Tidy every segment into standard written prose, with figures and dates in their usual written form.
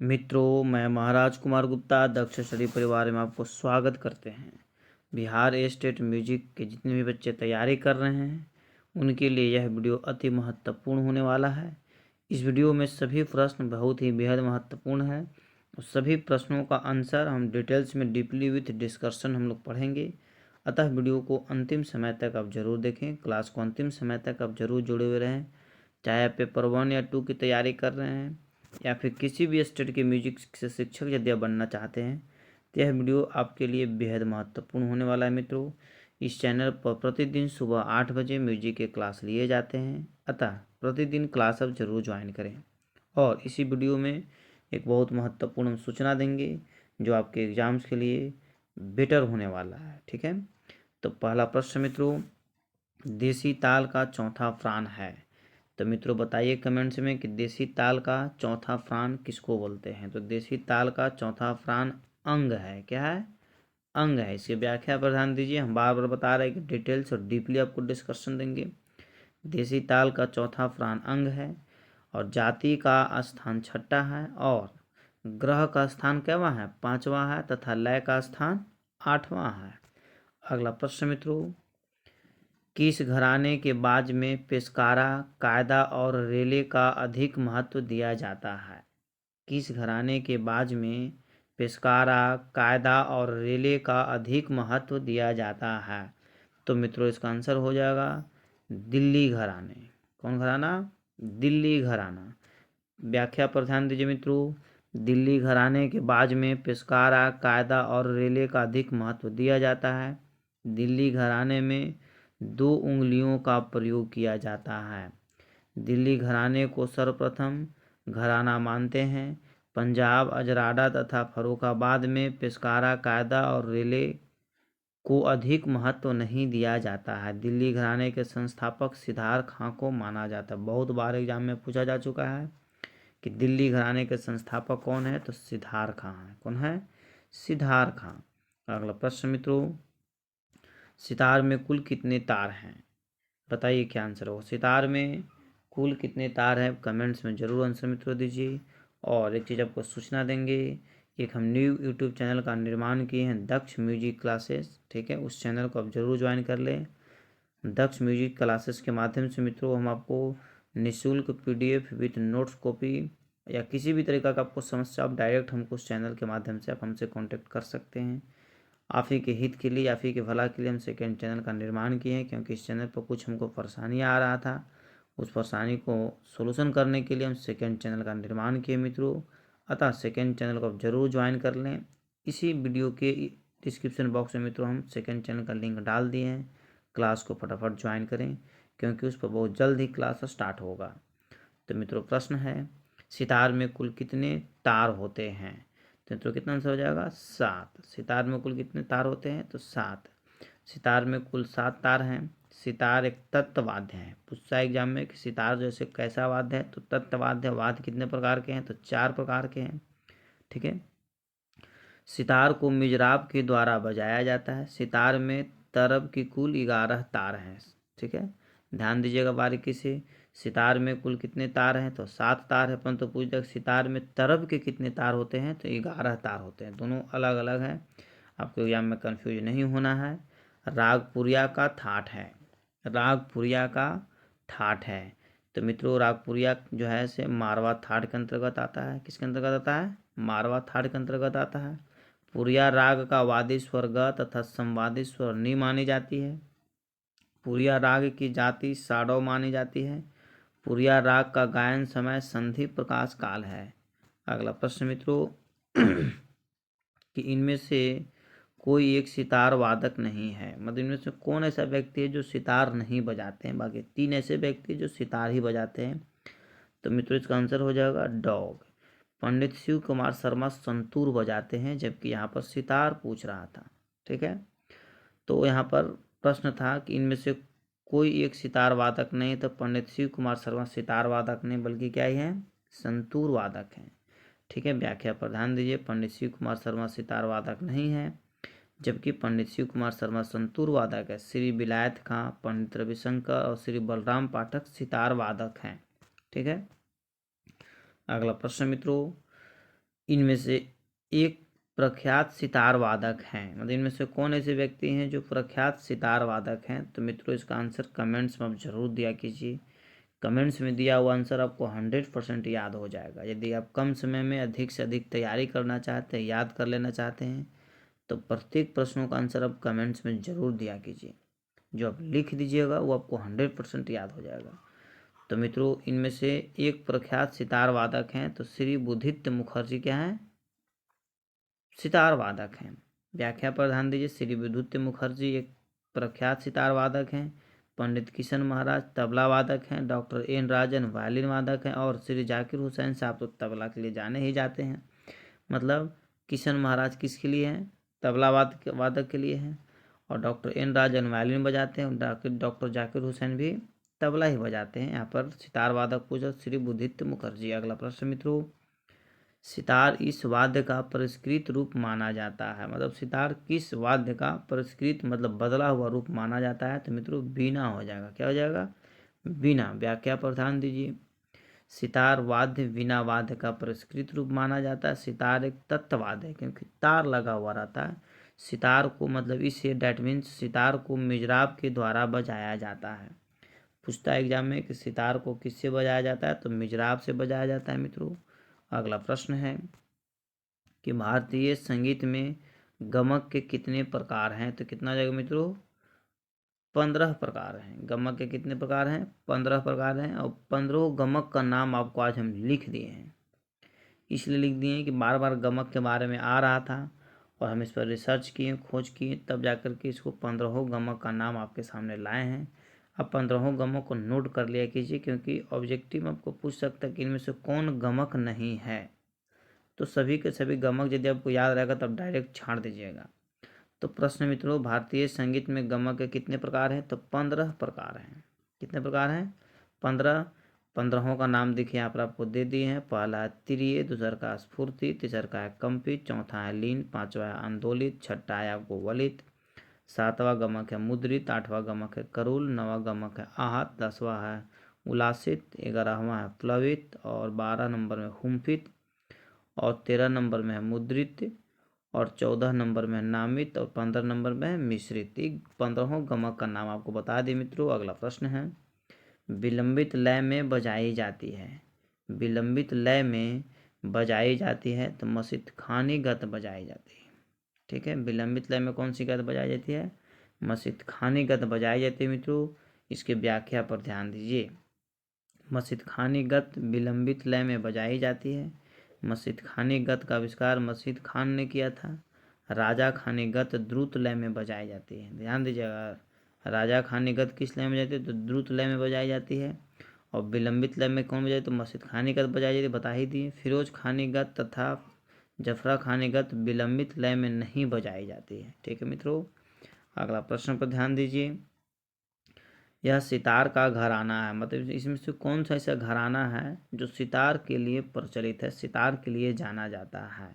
मित्रों, मैं महाराज कुमार गुप्ता दक्ष स्टडी परिवार में आपको स्वागत करते हैं। बिहार स्टेट म्यूजिक के जितने भी बच्चे तैयारी कर रहे हैं उनके लिए यह वीडियो अति महत्वपूर्ण होने वाला है। इस वीडियो में सभी प्रश्न बहुत ही बेहद महत्वपूर्ण है और सभी प्रश्नों का आंसर हम डिटेल्स में डीपली विथ डिस्कशन हम लोग पढ़ेंगे। अतः वीडियो को अंतिम समय तक आप जरूर देखें, क्लास को अंतिम समय तक आप जरूर जुड़े हुए रहें। चाहे आप पेपर 1 या 2 की तैयारी कर रहे हैं या फिर किसी भी स्टेट के म्यूजिक से शिक्षक यदि आप बनना चाहते हैं तो यह वीडियो आपके लिए बेहद महत्वपूर्ण होने वाला है। मित्रों, इस चैनल पर प्रतिदिन सुबह 8 बजे म्यूजिक के क्लास लिए जाते हैं, अतः प्रतिदिन क्लास आप जरूर ज्वाइन करें। और इसी वीडियो में एक बहुत महत्वपूर्ण सूचना देंगे जो आपके एग्जाम्स के लिए बेटर होने वाला है। ठीक है, तो पहला प्रश्न मित्रों, देसी ताल का चौथा प्राण है। तो मित्रों बताइए कमेंट्स में कि देसी ताल का चौथा प्राण किसको बोलते हैं। तो देसी ताल का चौथा प्राण अंग है। क्या है? अंग है। इसकी व्याख्या पर ध्यान दीजिए, हम बार बार बता रहे हैं कि डिटेल्स और डीपली आपको डिस्कशन देंगे। देसी ताल का चौथा प्राण अंग है और जाति का स्थान छठा है और ग्रह का स्थान कैवां है? पांचवा है तथा लय का स्थान आठवां है। अगला प्रश्न मित्रों, किस घराने के बाज में पेशकारा, कायदा और रेले का अधिक महत्व दिया जाता है? किस घराने के बाज में पेशकारा, कायदा और रेले का अधिक महत्व दिया जाता है? तो मित्रों इसका आंसर हो जाएगा दिल्ली घराने। कौन घराना? दिल्ली घराना। व्याख्या पर ध्यान दीजिए मित्रों, दिल्ली घराने के बाज में पेशकारा, कायदा और रेले का अधिक महत्व दिया जाता है। दिल्ली घराने में 2 उंगलियों का प्रयोग किया जाता है। दिल्ली घराने को सर्वप्रथम घराना मानते हैं। पंजाब, अजराडा तथा फर्रुखाबाद में पेशकारा, कायदा और रेले को अधिक महत्व नहीं दिया जाता है। दिल्ली घराने के संस्थापक सिद्धार्थ खां को माना जाता है। बहुत बार एग्जाम में पूछा जा चुका है कि दिल्ली घराने के संस्थापक कौन है? तो सिद्धार्थ खां है। कौन है? सिद्धार्थ खां। अगला प्रश्न मित्रों, सितार में कुल कितने तार हैं? बताइए क्या आंसर हो। सितार में कुल कितने तार हैं? कमेंट्स में जरूर आंसर मित्रों दीजिए। और एक चीज़ आपको सूचना देंगे, एक हम न्यू यूट्यूब चैनल का निर्माण किए हैं, दक्ष म्यूजिक क्लासेस। ठीक है, उस चैनल को आप जरूर ज्वाइन कर लें। दक्ष म्यूजिक क्लासेस के माध्यम से मित्रों हम आपको निःशुल्क PDF विथ नोट्स कॉपी या किसी भी तरीका का आपको समस्या, आप डायरेक्ट हमको उस चैनल के माध्यम से आप हमसे कांटेक्ट कर सकते हैं। आप ही के हित के लिए, आप ही के भला के लिए हम सेकेंड चैनल का निर्माण किए हैं, क्योंकि इस चैनल पर कुछ हमको परेशानियाँ आ रहा था। उस परेशानी को सोल्यूशन करने के लिए हम सेकेंड चैनल का निर्माण किए मित्रों। अतः सेकेंड चैनल को आप जरूर ज्वाइन कर लें। इसी वीडियो के डिस्क्रिप्शन बॉक्स में मित्रों हम सेकेंड चैनल का लिंक डाल दिए हैं। क्लास को फटाफट ज्वाइन करें क्योंकि उस पर बहुत जल्द ही क्लास स्टार्ट होगा। तो मित्रों प्रश्न है, सितार में कुल कितने तार होते हैं? तो मित्रों कितना आंसर हो जाएगा? 7। सितार में कुल कितने तार होते हैं? तो 7। सितार में कुल 7 तार हैं। सितार एक तत्व वाद्य है। पूछता है एग्जाम में कि सितार जैसे कैसा वाद्य है? तो तत्व वाद्य। वाद्य कितने प्रकार के हैं? तो 4 प्रकार के हैं। ठीक है, सितार को मिजराब के द्वारा बजाया जाता है। सितार में तरब की कुल 11 तार हैं। ठीक है, ध्यान दीजिएगा बारीकी से। सितार में कुल कितने तार हैं? तो 7 तार है। परंतु पूछ दिया सितार में तरब के कितने तार होते हैं? तो 11 तार होते हैं। दोनों अलग अलग हैं, आपको एग्जाम में कन्फ्यूज नहीं होना है। रागपुरिया का ठाठ है। रागपुरिया का ठाठ है। तो मित्रों रागपुरिया जो है से मारवा थाट के अंतर्गत आता है। किसके अंतर्गत आता है? मारवा थाट के अंतर्गत आता है। पुरिया राग का वादी स्वर ग तथा संवादी स्वर नि मानी जाती है। पुरिया राग की जाति साडव मानी जाती है। पुरिया राग का गायन समय संधि प्रकाश काल है। अगला प्रश्न मित्रों कि इनमें से कोई एक सितार वादक नहीं है। मतलब इनमें से कौन ऐसा व्यक्ति है जो सितार नहीं बजाते हैं? बाकी 3 ऐसे व्यक्ति हैं जो सितार ही बजाते हैं। तो मित्रों इसका आंसर हो जाएगा डॉग। पंडित शिव कुमार शर्मा संतूर बजाते हैं, जबकि यहाँ पर सितार पूछ रहा था। ठीक है, तो यहाँ पर प्रश्न था कि इनमें से कोई एक सितार वादक नहीं, तो पंडित शिव कुमार शर्मा सितार वादक नहीं बल्कि क्या ही है? संतूर वादक हैं। ठीक है, व्याख्या पर ध्यान दीजिए। पंडित शिव कुमार शर्मा सितार वादक नहीं है, जबकि पंडित शिव कुमार शर्मा संतूर वादक है। श्री विलायत खां, पंडित रविशंकर और श्री बलराम पाठक सितार वादक हैं। ठीक है, अगला प्रश्न मित्रों, इनमें से एक प्रख्यात सितार वादक हैं, मतलब इनमें से कौन ऐसे व्यक्ति हैं जो प्रख्यात सितार वादक हैं? तो मित्रों इसका आंसर कमेंट्स में आप जरूर दिया कीजिए। कमेंट्स में दिया हुआ आंसर आपको 100% याद हो जाएगा। यदि आप कम समय में अधिक से अधिक तैयारी करना चाहते हैं, याद कर लेना चाहते हैं, तो प्रत्येक प्रश्नों का आंसर आप कमेंट्स में जरूर दिया कीजिए। जो आप लिख दीजिएगा वो आपको 100% याद हो जाएगा। तो मित्रों इनमें से एक प्रख्यात सितार वादक हैं, तो श्री बुद्धित्य मुखर्जी क्या हैं? सितार वादक हैं। व्याख्या पर ध्यान दीजिए। श्री विद्युत मुखर्जी एक प्रख्यात सितार वादक हैं। पंडित किशन महाराज तबला वादक हैं। डॉक्टर एन राजन वायलिन वादक हैं। और श्री जाकिर हुसैन साहब तो तबला के लिए जाने ही जाते हैं। मतलब किशन महाराज किसके लिए हैं? तबला वादक के लिए हैं। और डॉक्टर एन राजन वायलिन बजाते हैं। डॉक्टर जाकिर हुसैन भी तबला ही बजाते हैं। यहाँ पर सितार वादक पूछा श्री बुद्धित्य मुखर्जी। अगला प्रश्न मित्रों, सितार इस वाद्य का परिष्कृत रूप माना जाता है। मतलब सितार किस वाद्य का परिष्कृत मतलब बदला हुआ रूप माना जाता है? तो मित्रों बीना हो जाएगा। क्या हो जाएगा? बीना। व्याख्या पर ध्यान दीजिए। सितार वाद्य वीणा वाद्य का परिष्कृत रूप माना जाता है। सितार एक तत्वाद्य है क्योंकि तार लगा हुआ रहता है। सितार को मतलब इसे डैट मीन्स सितार को मिजराब के द्वारा बजाया जाता है। पूछता है एग्जाम में कि सितार को किससे बजाया जाता है? तो मिजराब से बजाया जाता है मित्रों। अगला प्रश्न है कि भारतीय संगीत में गमक के कितने प्रकार हैं? तो कितना हो जाएगा मित्रों? 15 प्रकार हैं। गमक के कितने प्रकार हैं? 15 प्रकार हैं। और 15 गमक का नाम आपको आज हम लिख दिए हैं। इसलिए लिख दिए हैं कि बार बार गमक के बारे में आ रहा था और हम इस पर रिसर्च किए, खोज किए, तब जाकर के इसको 15 गमक का नाम आपके सामने लाए हैं। अब 15 गमक को नोट कर लिया कीजिए क्योंकि ऑब्जेक्टिव आपको पूछ सकता है कि इनमें से कौन गमक नहीं है। तो सभी के सभी गमक यदि आपको याद रहेगा तब डायरेक्ट छाड़ दीजिएगा। तो प्रश्न मित्रों, भारतीय संगीत में गमक के कितने प्रकार हैं? तो 15 प्रकार हैं। कितने प्रकार हैं? 15। 15 का नाम देखिए यहाँ पर आपको दे दिए हैं। पहला है तिरिय, दूसरा का स्फूर्ति, तीसरा का है कंपित, चौथा है लीन, पांचवा है आंदोलित, छठा है आपको वलित, सातवां गमक है मुद्रित, आठवां गमक है करुल, नवा गमक है आहत, 10वां है उल्लासित, 11वां है प्लवित और 12 नंबर में हुम्फित और 13 नंबर में है मुद्रित और 14 नंबर में है नामित और 15 नंबर में है मिश्रित। 15 गमक का नाम आपको बता दें मित्रों। अगला प्रश्न है, विलंबित लय में बजाई जाती है। विलंबित लय में बजाई जाती है तो मसित खानी गत बजाई जाती है। ठीक है, विलंबित लय में कौन सी गत बजाई जाती है? मसित खानी गत बजाई जाती है मित्रों। इसके व्याख्या पर ध्यान दीजिए। मसित खानी गत विलंबित लय में बजाई जाती है। मसित खानी गत का आविष्कार मसित खान ने किया था। राजा खानी गत द्रुत लय में बजाई जाती है। ध्यान दीजिएगा, राजा खानी गत किस लय में बजाती है? तो द्रुत लय में बजाई जाती है। और विलंबित लय में कौन बजाई? तो मसित खानी गत बजाई जाती है, बता ही दिए। फिरोज खानी गत तथा जफरा खानी गत विलंबित लय में नहीं बजाई जाती है। ठीक है मित्रों, अगला प्रश्न पर ध्यान दीजिए। यह सितार का घराना है। मतलब इसमें से कौन सा ऐसा घराना है जो सितार के लिए प्रचलित है, सितार के लिए जाना जाता है?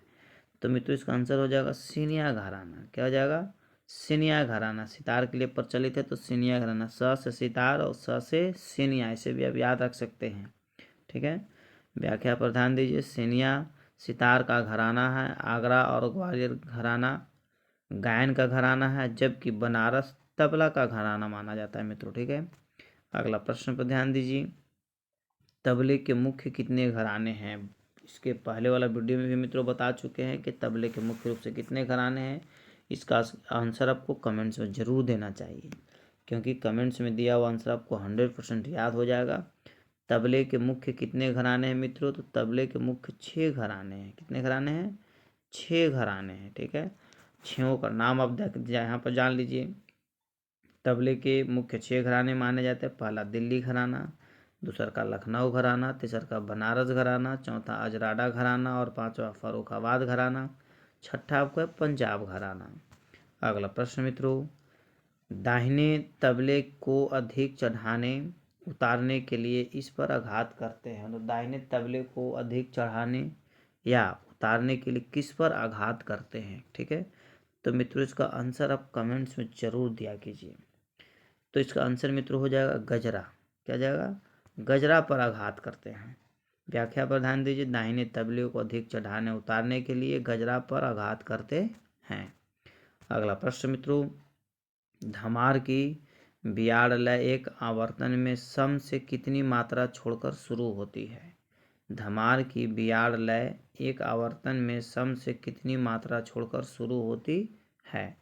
तो मित्रों इसका आंसर हो जाएगा सीनिया घराना। क्या हो जाएगा? सीनिया घराना। सितार के लिए प्रचलित है तो सीनिया घराना। स से सितार और स से सीनिया, इसे भी आप याद रख सकते हैं। ठीक है, व्याख्या पर ध्यान दीजिए। सीनिया सितार का घराना है। आगरा और ग्वालियर घराना गायन का घराना है, जबकि बनारस तबला का घराना माना जाता है मित्रों। ठीक है, अगला प्रश्न पर ध्यान दीजिए। तबले के मुख्य कितने घराने हैं? इसके पहले वाला वीडियो में भी मित्रों बता चुके हैं कि तबले के मुख्य रूप से कितने घराने हैं। इसका आंसर आपको कमेंट्स में ज़रूर देना चाहिए क्योंकि कमेंट्स में दिया हुआ आंसर आपको 100% याद हो जाएगा। तबले के मुख्य कितने घराने हैं मित्रों? तो तबले के मुख्य 6 घराने हैं। कितने घराने हैं? 6 घराने हैं। ठीक है, 6 का नाम आप यहाँ पर जान लीजिए। तबले के मुख्य 6 घराने माने जाते हैं। पहला दिल्ली घराना, दूसरा का लखनऊ घराना, तीसरा का बनारस घराना, चौथा अजराडा घराना और पांचवा फर्रुखाबाद घराना, छठा आपको है पंजाब घराना। अगला प्रश्न मित्रों, दाहिने तबले को अधिक चढ़ाने उतारने के लिए इस पर आघात करते हैं। तो दाहिने तबले को अधिक चढ़ाने या उतारने के लिए किस पर आघात करते हैं? ठीक है, तो मित्रों इसका आंसर आप कमेंट्स में जरूर दिया कीजिए। तो इसका आंसर मित्रों हो जाएगा गजरा। क्या जाएगा? गजरा पर आघात करते हैं। व्याख्या पर ध्यान दीजिए। दाहिने तबले को अधिक चढ़ाने उतारने के लिए गजरा पर आघात करते हैं। अगला प्रश्न मित्रों, धमार की बियाड़ लय एक आवर्तन में सम से कितनी मात्रा छोड़कर शुरू होती है? धमार की बियाड़ लय एक आवर्तन में सम से कितनी मात्रा छोड़कर शुरू होती है?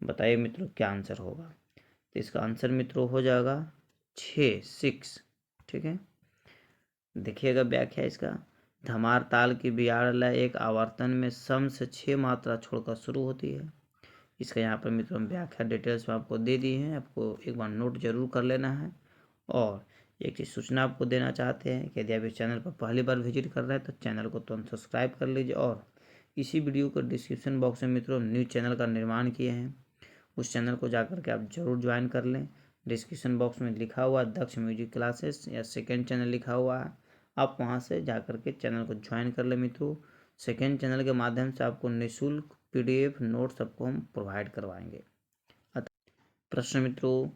बताइए मित्रों क्या आंसर होगा। तो इसका आंसर मित्रों हो जाएगा 6। ठीक है, देखिएगा व्याख्या इसका। धमार ताल की बियाड़ लय एक आवर्तन में सम से 6 मात्रा छोड़कर शुरू होती है। इसका यहाँ पर मित्रों व्याख्या डिटेल्स में आपको दे दी है, आपको एक बार नोट जरूर कर लेना है। और एक चीज़ सूचना आपको देना चाहते हैं कि यदि आप इस चैनल पर पहली बार विजिट कर रहे हैं तो चैनल को तुरंत सब्सक्राइब कर लीजिए। और इसी वीडियो को डिस्क्रिप्शन बॉक्स में मित्रों न्यू चैनल का निर्माण किए हैं, उस चैनल को जाकर के आप जरूर ज्वाइन कर लें। डिस्क्रिप्शन बॉक्स में लिखा हुआ दक्ष म्यूजिक क्लासेस या सेकेंड चैनल लिखा हुआ है, आप वहां से जाकर के चैनल को ज्वाइन कर लें मित्रों। सेकेंड चैनल के माध्यम से आपको निःशुल्क PDF नोट्स सबको हम प्रोवाइड करवाएंगे। प्रश्न मित्रों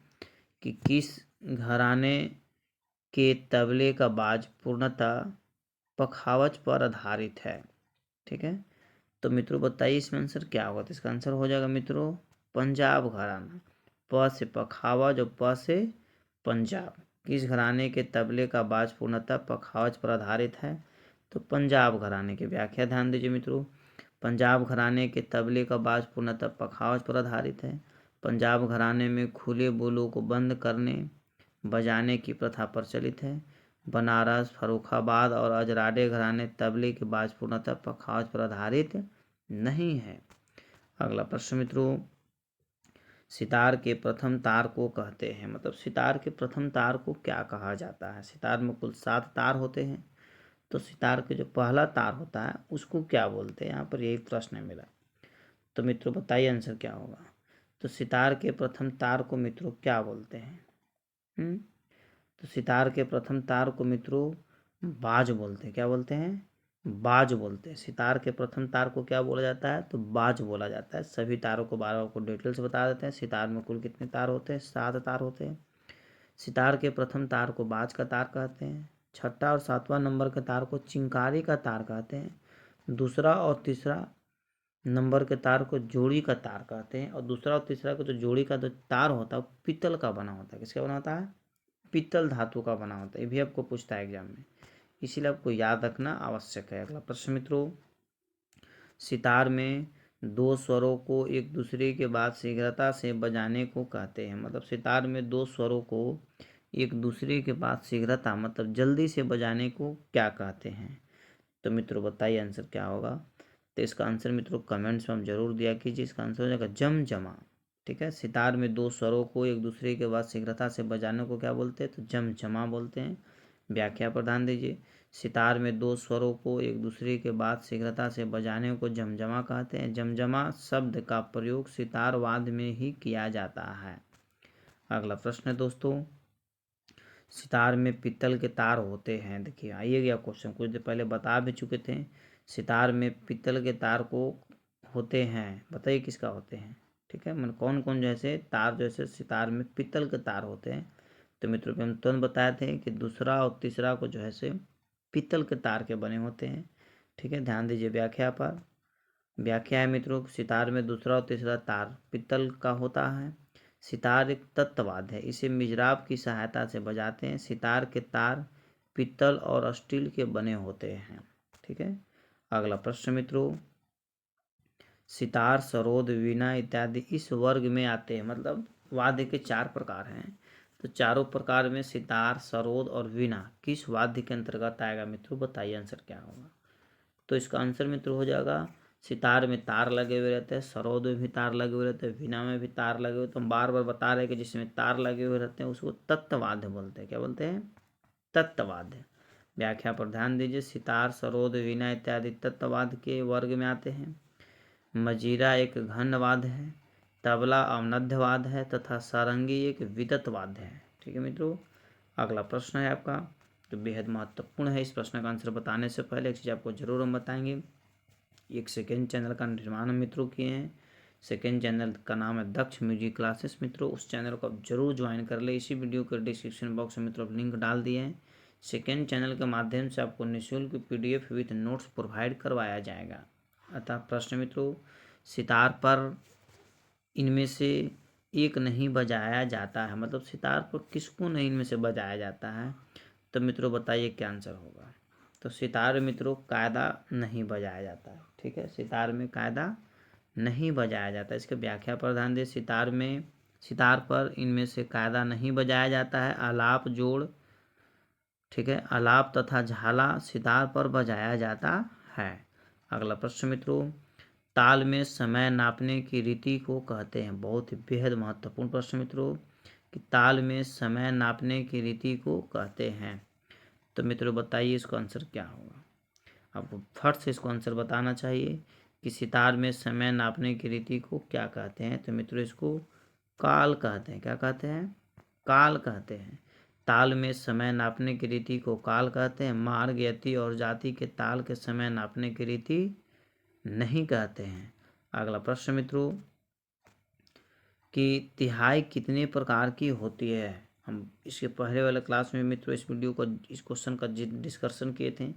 कि किस घराने के तबले का बाज पूर्णतः पखावज पर आधारित है? ठीक है, तो मित्रों बताइए इसमें आंसर क्या होगा। तो इसका आंसर हो जाएगा मित्रों पंजाब घराना। प से पखावज और प से पंजाब। किस घराने के तबले का बाज पूर्णतः पखावज पर आधारित है? तो पंजाब घराने की व्याख्या ध्यान दीजिए मित्रों। पंजाब घराने के तबले का बाज पूर्णतः पखावज पर आधारित है। पंजाब घराने में खुले बोलों को बंद करने बजाने की प्रथा प्रचलित है। बनारस, फर्रुखाबाद और अजराड़े घराने तबले के बाज पूर्णतः पखावज पर आधारित नहीं है। अगला प्रश्न मित्रों, सितार के प्रथम तार को कहते हैं, मतलब सितार के प्रथम तार को क्या कहा जाता है? सितार में कुल 7 तार होते हैं, तो सितार के जो पहला तार होता है उसको क्या बोलते हैं? यहाँ पर यही प्रश्न है मेरा। तो मित्रों बताइए आंसर क्या होगा। तो सितार के प्रथम तार को मित्रों क्या बोलते हैं? तो सितार के प्रथम तार को मित्रों बाज बोलते हैं। क्या बोलते हैं? बाज बोलते हैं। सितार के प्रथम तार को क्या बोला जाता है? तो बाज बोला जाता है। सभी तारों को बार बार आपको डिटेल से बता देते हैं। सितार में कुल कितने तार होते हैं? 7 तार होते हैं। सितार के प्रथम तार को बाज का तार कहते हैं। छठा और 7वां नंबर के तार को चिंकारी का तार कहते हैं। दूसरा और तीसरा नंबर के तार को जोड़ी का तार कहते हैं। और दूसरा और तीसरा को जो जोड़ी का जो तार होता है वो पीतल का बना होता है। किसका बना होता है? पीतल धातु का बना होता है। ये भी आपको पूछता है एग्जाम में, इसीलिए आपको याद रखना आवश्यक है। अगला प्रश्न मित्रों, सितार में 2 स्वरों को एक दूसरे के बाद शीघ्रता से बजाने को कहते हैं। मतलब सितार में 2 स्वरों को एक दूसरे के बाद शीघ्रता मतलब जल्दी से बजाने को क्या कहते हैं? तो मित्रों बताइए आंसर क्या होगा। तो इसका आंसर मित्रों कमेंट्स में हम जरूर दिया कीजिए। इसका आंसर हो जाएगा जमजमा। ठीक है, सितार में 2 स्वरों को एक दूसरे के बाद शीघ्रता से बजाने को क्या बोलते हैं? तो जमजमा बोलते हैं। व्याख्या पर ध्यान दीजिए। सितार में 2 स्वरों को एक दूसरे के बाद शीघ्रता से बजाने को जमजमा कहते हैं। जमजमा शब्द का प्रयोग सितार वाद्य में ही किया जाता है। अगला प्रश्न है दोस्तों, सितार में पीतल के तार होते हैं। देखिए आइए गया क्वेश्चन कुछ देर पहले बता भी चुके थे। सितार में पीतल के तार को होते हैं, बताइए किसका होते हैं? ठीक है, मतलब कौन कौन जैसे तार जैसे सितार में पीतल के तार होते हैं? तो मित्रों हम तुरंत बताए थे कि दूसरा और तीसरा को जो है से पीतल के तार के बने होते हैं। ठीक है, ध्यान दीजिए व्याख्या पर। व्याख्या है मित्रों, सितार में दूसरा और तीसरा तार पीतल का होता है। सितार एक तत्ववाद्य है, इसे मिजराब की सहायता से बजाते हैं। सितार के तार पीतल और स्टील के बने होते हैं। ठीक है, अगला प्रश्न मित्रों, सितार, सरोद, वीणा इत्यादि इस वर्ग में आते हैं। मतलब वाद्य के 4 प्रकार हैं, तो चारों प्रकार में सितार, सरोद और वीणा किस वाद्य के अंतर्गत आएगा? मित्रों बताइए आंसर क्या होगा। तो इसका आंसर मित्रों हो जाएगा, सितार में तार लगे हुए रहते हैं, सरोद में भी तार लगे हुए रहते हैं, वीणा में भी तार लगे हुए। तो हम बार बार बता रहे हैं कि जिसमें तार लगे हुए रहते हैं उसको तत्ववाद्य बोलते हैं। क्या बोलते हैं? तत्ववाद्य। व्याख्या पर ध्यान दीजिए। सितार, सरोद, वीणा इत्यादि तत्ववाद्य के वर्ग में आते हैं। मजीरा एक घन वाद्य है, तबला अवनद्य वाद्य है तथा सारंगी एक विदत वाद्य है। ठीक है मित्रों, अगला प्रश्न है आपका जो बेहद महत्वपूर्ण है। इस प्रश्न का आंसर बताने से पहले एक चीज़ आपको जरूर हम बताएंगे। एक सेकेंड चैनल का निर्माण हम मित्रों किए हैं। सेकेंड चैनल का नाम है दक्ष म्यूजिक क्लासेस। मित्रों उस चैनल को आप जरूर ज्वाइन कर ले। इसी वीडियो के डिस्क्रिप्शन बॉक्स में मित्रों लिंक डाल दिए हैं। सेकेंड चैनल के माध्यम से आपको निःशुल्क PDF विथ नोट्स प्रोवाइड करवाया जाएगा। अतः प्रश्न मित्रों, सितार पर इनमें से एक नहीं बजाया जाता है, मतलब सितार पर किसको नहीं इनमें से बजाया जाता है? तो मित्रों बताइए क्या आंसर होगा। तो सितार में मित्रों कायदा नहीं बजाया जाता है। ठीक है, सितार में कायदा नहीं बजाया जाता। इसके व्याख्या पर ध्यान दें। सितार पर इनमें से कायदा नहीं बजाया जाता है। आलाप, जोड़, ठीक है, आलाप तथा झाला सितार पर बजाया जाता है। अगला प्रश्न मित्रों, ताल में समय नापने की रीति को कहते हैं। बहुत ही बेहद महत्वपूर्ण प्रश्न मित्रों, कि ताल में समय नापने की रीति को कहते हैं। तो मित्रों बताइए इसको आंसर क्या होगा। आपको फट से इसको आंसर बताना चाहिए कि सितार में समय नापने की रीति को क्या कहते हैं। तो मित्रों इसको काल कहते हैं। क्या कहते हैं? काल कहते हैं। ताल में समय नापने की रीति को काल कहते हैं। मार्ग, यति और जाति के ताल के समय नापने की रीति नहीं कहते हैं। अगला प्रश्न मित्रों, कि तिहाई कितने प्रकार की होती है। हम इसके पहले वाले क्लास में मित्रों इस क्वेश्चन का डिस्कशन किए थे।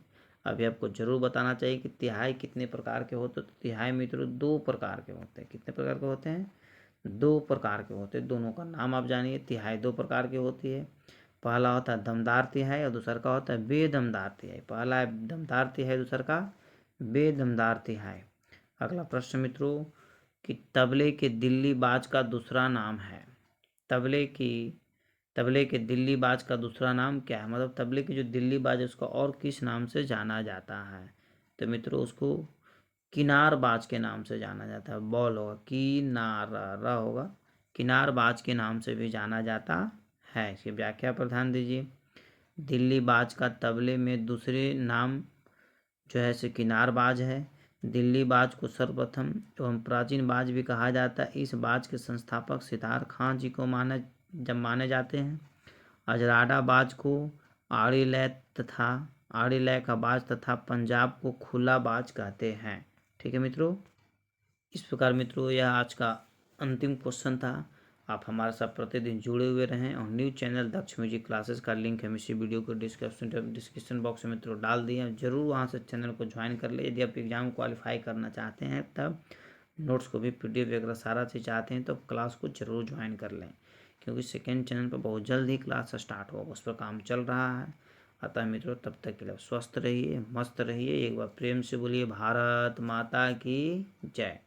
अभी आपको जरूर बताना चाहिए कि तिहाई कितने प्रकार के होते हैं। तो तिहाई मित्रों 2 प्रकार के होते हैं। कितने प्रकार के होते हैं? 2 प्रकार के होते हैं। दोनों का नाम आप जानिए। तिहाई 2 प्रकार की होती है। पहला होता है दमदार तिहाई और दूसरा का होता है बेदमदार तिहाई। पहला है दमदार तिहाई, दूसरा का बेदमदार तिहाई। अगला प्रश्न मित्रों, कि तबले के दिल्ली बाज का दूसरा नाम है। तबले के दिल्ली बाज का दूसरा नाम क्या है? मतलब तबले की जो दिल्ली बाज है उसको और किस नाम से जाना जाता है? तो मित्रों उसको किनार बाज के नाम से जाना जाता है। बॉल होगा, किनार होगा, किनार बाज के नाम से भी जाना जाता है। इसकी व्याख्या पर ध्यान दीजिए। दिल्ली बाज का तबले में दूसरे नाम जो है से किनार बाज है। दिल्ली बाज को सर्वप्रथम एवं प्राचीन बाज भी कहा जाता है। इस बाज के संस्थापक सितार खां जी को माने जाते हैं। अजराडा बाज को आड़ी लय का बाज तथा पंजाब को खुला बाज कहते हैं। ठीक है मित्रों, इस प्रकार मित्रों यह आज का अंतिम क्वेश्चन था। आप हमारे साथ प्रतिदिन जुड़े हुए रहें और न्यू चैनल दक्ष म्यूजिक क्लासेस का लिंक हम इसी वीडियो को डिस्क्रिप्शन बॉक्स में मित्रों डाल दिए हैं। जरूर वहां से चैनल को ज्वाइन कर ले। यदि आप एग्जाम क्वालिफाई करना चाहते हैं, तब नोट्स को भी PDF वगैरह सारा चीज़ चाहते हैं, तो क्लास को जरूर ज्वाइन कर लें, क्योंकि सेकेंड चैनल पर बहुत जल्द ही क्लास स्टार्ट होगा, उस पर काम चल रहा है। अतः मित्रों तब तक के लिए स्वस्थ रहिए, मस्त रहिए। एक बार प्रेम से बोलिए भारत माता की जय।